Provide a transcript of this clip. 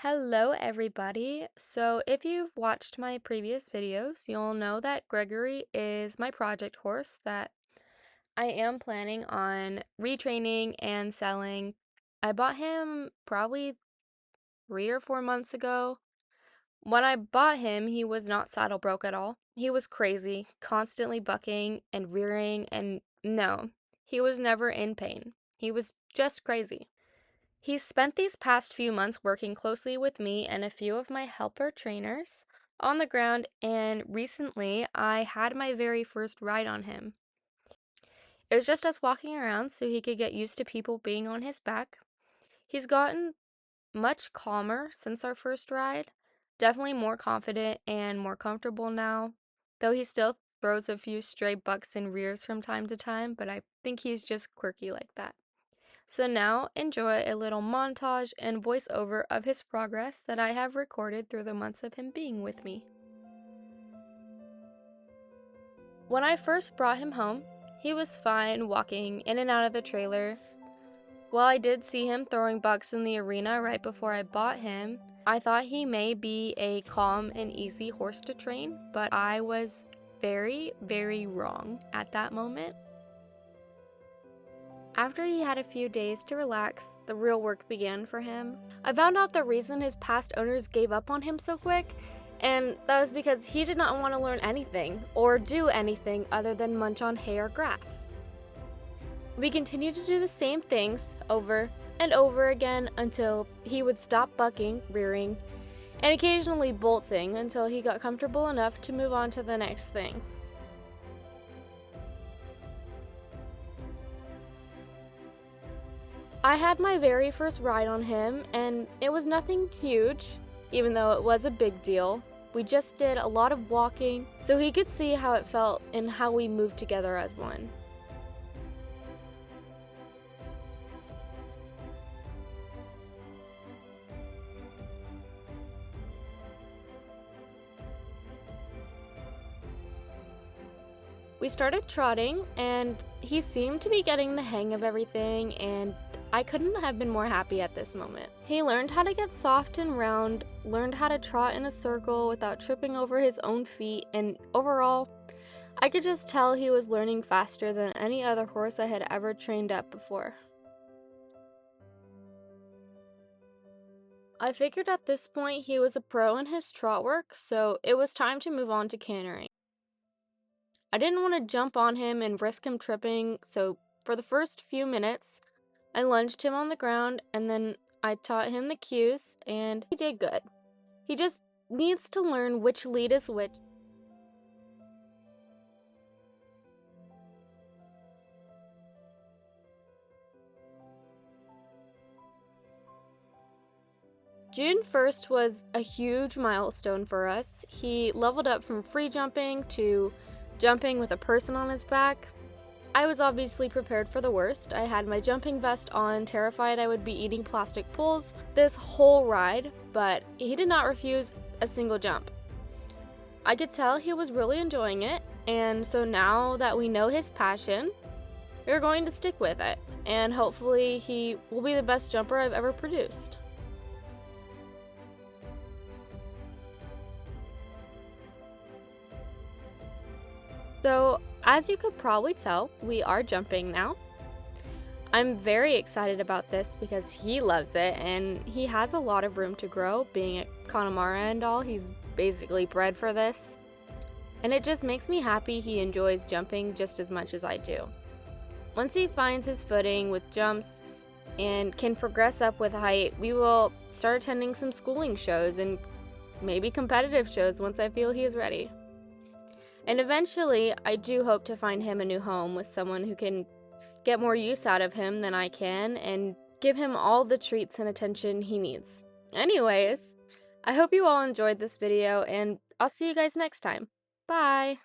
Hello everybody. So if you've watched my previous videos, you'll know that Gregory is my project horse that I am planning on retraining and selling. I bought him probably 3 or 4 months ago. When I bought him, he was not saddle broke at all. He was crazy, constantly bucking and rearing, and no, he was never in pain. He was just crazy. He's spent these past few months working closely with me and a few of my helper trainers on the ground, and recently I had my very first ride on him. It was just us walking around so he could get used to people being on his back. He's gotten much calmer since our first ride, definitely more confident and more comfortable now, though he still throws a few stray bucks and rears from time to time, but I think he's just quirky like that. So now enjoy a little montage and voiceover of his progress that I have recorded through the months of him being with me. When I first brought him home, he was fine walking in and out of the trailer. While I did see him throwing bucks in the arena right before I bought him, I thought he may be a calm and easy horse to train, but I was very, very wrong at that moment. After he had a few days to relax, the real work began for him. I found out the reason his past owners gave up on him so quick, and that was because he did not want to learn anything or do anything other than munch on hay or grass. We continued to do the same things over and over again until he would stop bucking, rearing, and occasionally bolting until he got comfortable enough to move on to the next thing. I had my very first ride on him, and it was nothing huge, even though it was a big deal. We just did a lot of walking, so he could see how it felt and how we moved together as one. We started trotting, and he seemed to be getting the hang of everything, and I couldn't have been more happy at this moment. He learned how to get soft and round, learned how to trot in a circle without tripping over his own feet, and overall, I could just tell he was learning faster than any other horse I had ever trained up before. I figured at this point he was a pro in his trot work, so it was time to move on to cantering. I didn't want to jump on him and risk him tripping, so for the first few minutes, I lunged him on the ground and then I taught him the cues, and he did good. He just needs to learn which lead is which. June 1st was a huge milestone for us. He leveled up from free jumping to jumping with a person on his back. I was obviously prepared for the worst. I had my jumping vest on, terrified I would be eating plastic poles this whole ride, but he did not refuse a single jump. I could tell he was really enjoying it, and so now that we know his passion, we're going to stick with it, and hopefully he will be the best jumper I've ever produced. So, as you could probably tell, we are jumping now. I'm very excited about this because he loves it and he has a lot of room to grow. Being at Connemara and all, he's basically bred for this. And it just makes me happy he enjoys jumping just as much as I do. Once he finds his footing with jumps and can progress up with height, we will start attending some schooling shows and maybe competitive shows once I feel he is ready. And eventually, I do hope to find him a new home with someone who can get more use out of him than I can and give him all the treats and attention he needs. Anyways, I hope you all enjoyed this video, and I'll see you guys next time. Bye!